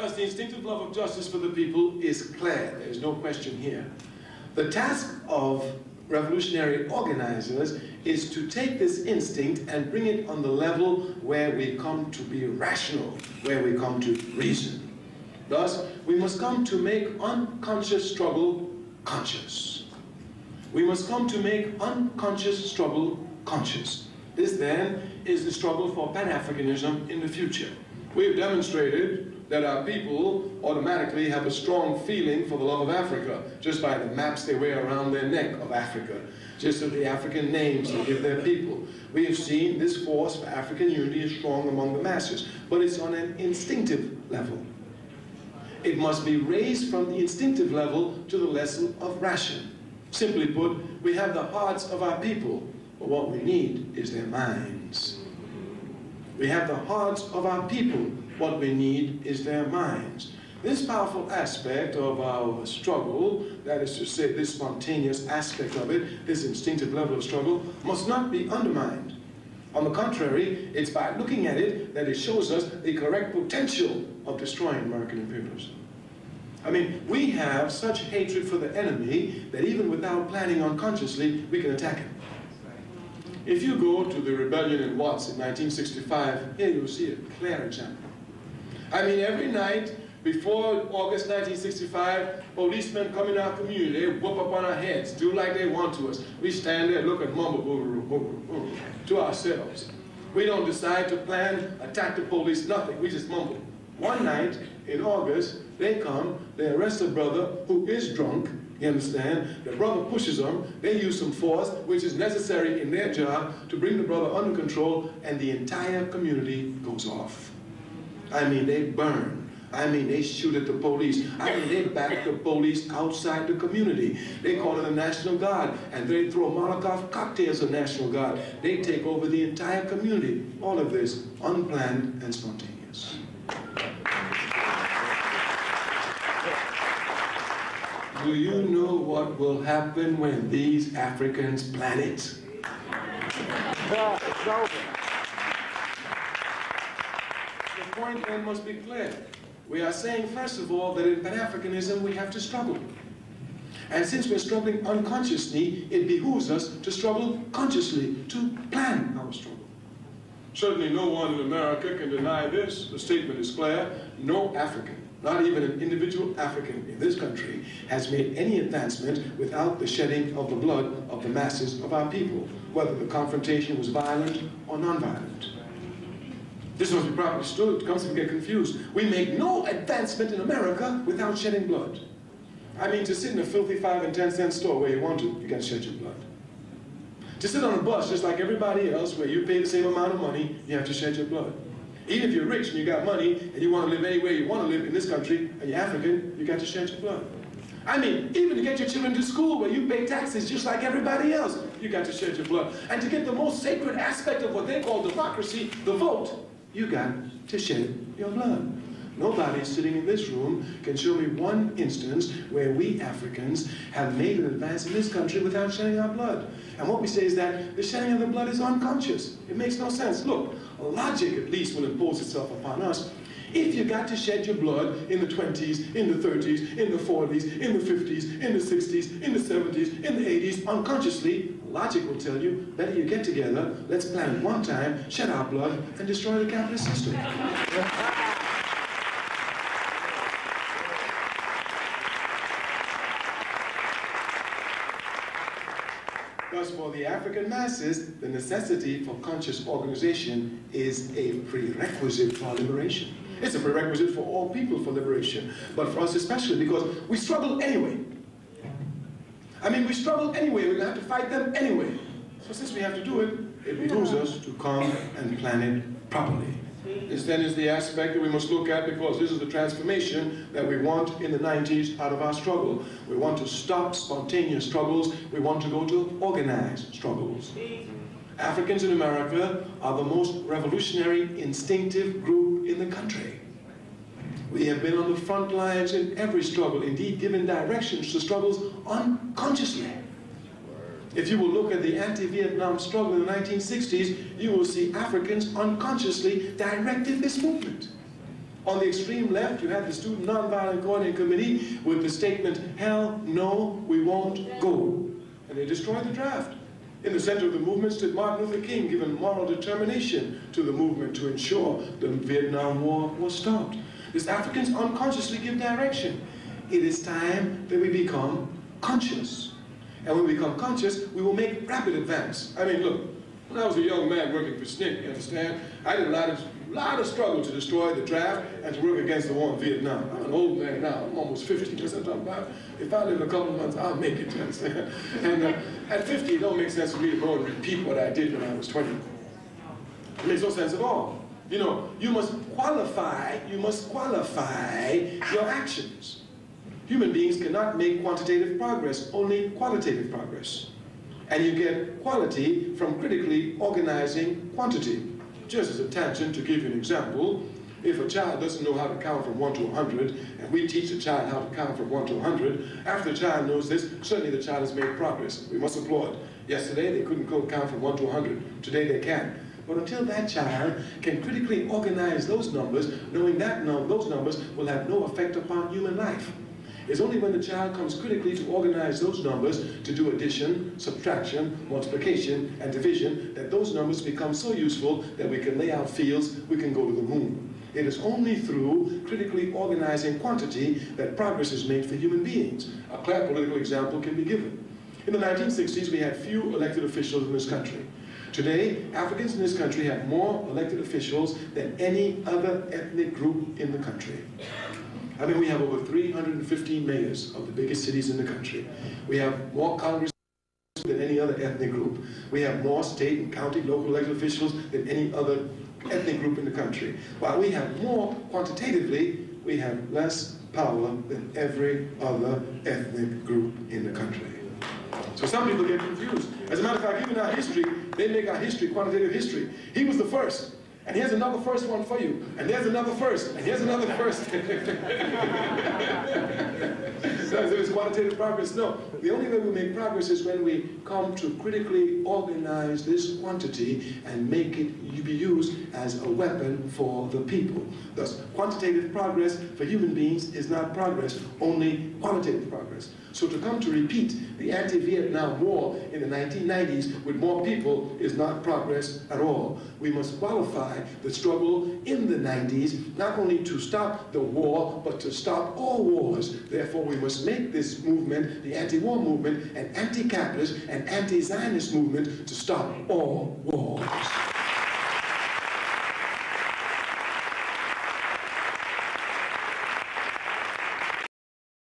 Thus, the instinctive love of justice for the people is clear. There is no question here. The task of revolutionary organizers is to take this instinct and bring it on the level where we come to be rational, where we come to reason. Thus, we must come to make unconscious struggle conscious. We must come to make unconscious struggle conscious. This, then, is the struggle for Pan-Africanism in the future. We've demonstrated that our people automatically have a strong feeling for the love of Africa, just by the maps they wear around their neck of Africa, just of the African names they give their people. We have seen this force for African unity is strong among the masses, but it's on an instinctive level. It must be raised from the instinctive level to the level of ration. Simply put, we have the hearts of our people, but what we need is their minds. We have the hearts of our people. What we need is their minds. This powerful aspect of our struggle, that is to say, this spontaneous aspect of it, this instinctive level of struggle, must not be undermined. On the contrary, it's by looking at it that it shows us the correct potential of destroying American imperialism. I mean, we have such hatred for the enemy that even without planning unconsciously, we can attack him. If you go to the rebellion in Watts in 1965, here you'll see a clear example. I mean, every night before August 1965, policemen come in our community, they whoop up on our heads, do like they want to us. We stand there, look and mumble to ourselves. We don't decide to plan, attack the police, nothing. We just mumble. One night in August, they come, they arrest a brother who is drunk, you understand? The brother pushes them, they use some force, which is necessary in their job to bring the brother under control, and the entire community goes off. I mean, they burn. I mean, they shoot at the police. I mean, they back the police outside the community. They call it the National Guard, and they throw Molotov cocktails at National Guard. They take over the entire community. All of this unplanned and spontaneous. Do you know what will happen when these Africans plan it? It's over. The point then must be clear. We are saying, first of all, that in Pan-Africanism we have to struggle. And since we're struggling unconsciously, it behooves us to struggle consciously, to plan our struggle. Certainly no one in America can deny this. The statement is clear. No African, not even an individual African in this country, has made any advancement without the shedding of the blood of the masses of our people, whether the confrontation was violent or non-violent. This must be properly understood. Comes to get confused. We make no advancement in America without shedding blood. I mean, to sit in a filthy 5 and 10 cent store where you want to, you got to shed your blood. To sit on a bus just like everybody else where you pay the same amount of money, you have to shed your blood. Even if you're rich and you got money and you want to live anywhere you want to live in this country and you're African, you got to shed your blood. I mean, even to get your children to school where you pay taxes just like everybody else, you got to shed your blood. And to get the most sacred aspect of what they call democracy, the vote, you got to shed your blood. Nobody sitting in this room can show me one instance where we Africans have made an advance in this country without shedding our blood. And what we say is that the shedding of the blood is unconscious. It makes no sense. Look, logic at least will impose itself upon us. If you got to shed your blood in the 20s, in the 30s, in the 40s, in the 50s, in the 60s, in the 70s, in the 80s, unconsciously, logic will tell you, better you get together, let's plan it one time, shed our blood, and destroy the capitalist system. Thus, for the African masses, the necessity for conscious organization is a prerequisite for liberation. It's a prerequisite for all people for liberation, but for us especially because we struggle anyway. I mean, we struggle anyway. We're going to have to fight them anyway. So since we have to do it, it behooves us to come and plan it properly. This then is the aspect that we must look at because this is the transformation that we want in the 90s out of our struggle. We want to stop spontaneous struggles. We want to go to organized struggles. Africans in America are the most revolutionary, instinctive group in the country. We have been on the front lines in every struggle, indeed given directions to struggles unconsciously. If you will look at the anti-Vietnam struggle in the 1960s, you will see Africans unconsciously directed this movement. On the extreme left, you had the Student Nonviolent Coordinating Committee with the statement, hell no, we won't go. And they destroyed the draft. In the center of the movement stood Martin Luther King, giving moral determination to the movement to ensure the Vietnam War was stopped. These Africans unconsciously give direction. It is time that we become conscious. And when we become conscious, we will make rapid advance. I mean, look, when I was a young man working for SNCC, you understand, I did a lot of struggle to destroy the draft and to work against the war in Vietnam. I'm an old man now, I'm almost 50, you know what I'm talking about? If I live a couple of months, I'll make it, you understand? And at 50, it don't make sense for me to go and repeat what I did when I was 20. It makes no sense at all. You know, you must qualify your actions. Human beings cannot make quantitative progress, only qualitative progress. And you get quality from critically organizing quantity. Just as a tangent, to give you an example, if a child doesn't know how to count from 1 to 100, and we teach the child how to count from 1 to 100, after the child knows this, certainly the child has made progress. We must applaud. Yesterday, they couldn't count from 1 to 100. Today, they can. But until that child can critically organize those numbers, knowing that those numbers will have no effect upon human life. It's only when the child comes critically to organize those numbers to do addition, subtraction, multiplication, and division that those numbers become so useful that we can lay out fields, we can go to the moon. It is only through critically organizing quantity that progress is made for human beings. A clear political example can be given. In the 1960s, we had few elected officials in this country. Today, Africans in this country have more elected officials than any other ethnic group in the country. I mean, we have over 315 mayors of the biggest cities in the country. We have more congressmen than any other ethnic group. We have more state and county, local elected officials than any other ethnic group in the country. While we have more quantitatively, we have less power than every other ethnic group in the country. So some people get confused. As a matter of fact, even our history, they make our history quantitative history. He was the first. And here's another first one for you. And there's another first. And here's another first. So there's quantitative progress. No. The only way we make progress is when we come to critically organize this quantity and make it be used as a weapon for the people. Thus, quantitative progress for human beings is not progress, only qualitative progress. So to come to repeat the anti-Vietnam War in the 1990s with more people is not progress at all. We must qualify the struggle in the 90s, not only to stop the war, but to stop all wars. Therefore, we must make this movement, the anti-war movement, an anti-capitalist and anti-Zionist movement to stop all wars.